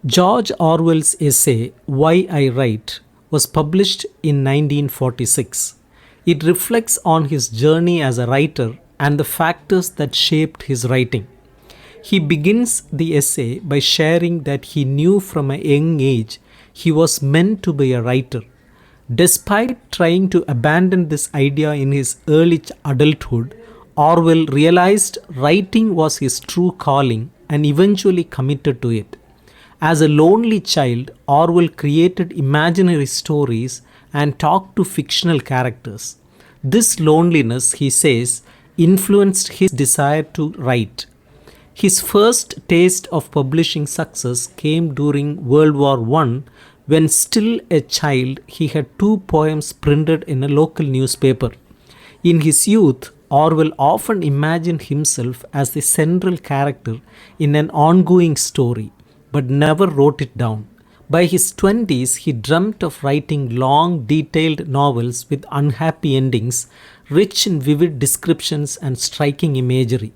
George Orwell's essay, Why I Write, was published in 1946. It reflects on his journey as a writer and the factors that shaped his writing. He begins the essay by sharing that he knew from a young age he was meant to be a writer. Despite trying to abandon this idea in his early adulthood, Orwell realized writing was his true calling and eventually committed to it. As a lonely child, Orwell created imaginary stories and talked to fictional characters. This loneliness, he says, influenced his desire to write. His first taste of publishing success came during World War I. When still a child, he had two poems printed in a local newspaper. In his youth, Orwell often imagined himself as the central character in an ongoing story, but never wrote it down. By his 20s, he dreamt of writing long, detailed novels with unhappy endings, rich in vivid descriptions and striking imagery.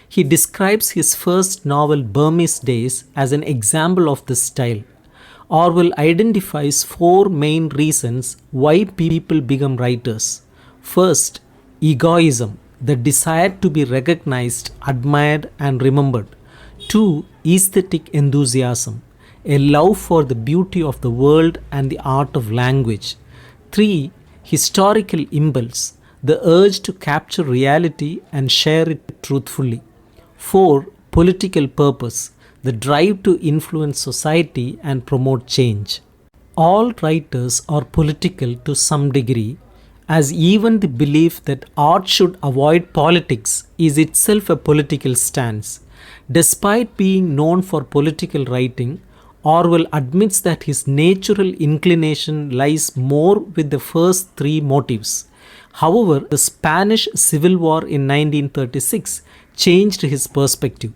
He describes his first novel, Burmese Days, as an example of this style. Orwell identifies four main reasons why people become writers. First, egoism, the desire to be recognized, admired, and remembered. Two, aesthetic enthusiasm, a love for the beauty of the world and the art of language. Three, historical impulse, the urge to capture reality and share it truthfully. Four, political purpose, the drive to influence society and promote change. All writers are political to some degree, as even the belief that art should avoid politics is itself a political stance. Despite being known for political writing, Orwell admits that his natural inclination lies more with the first three motives. However, the Spanish Civil War in 1936 changed his perspective.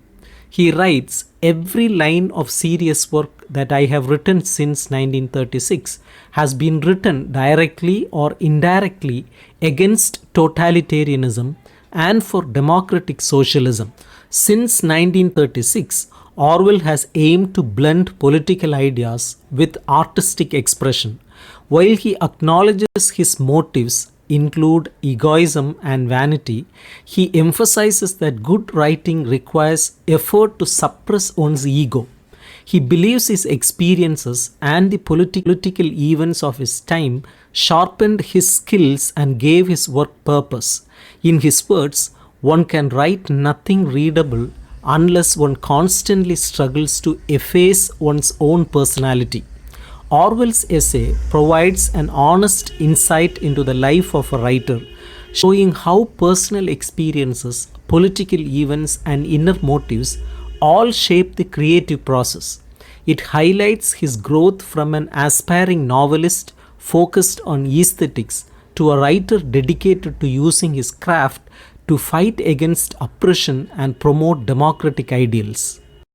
He writes, "Every line of serious work that I have written since 1936 has been written directly or indirectly against totalitarianism and for democratic socialism." Since 1936, Orwell has aimed to blend political ideas with artistic expression. While he acknowledges his motives include egoism and vanity, he emphasizes that good writing requires effort to suppress one's ego. He believes his experiences and the political events of his time sharpened his skills and gave his work purpose. In his words, one can write nothing readable unless one constantly struggles to efface one's own personality. Orwell's essay provides an honest insight into the life of a writer, showing how personal experiences, political events, and inner motives all shape the creative process. It highlights his growth from an aspiring novelist focused on aesthetics to a writer dedicated to using his craft to fight against oppression and promote democratic ideals.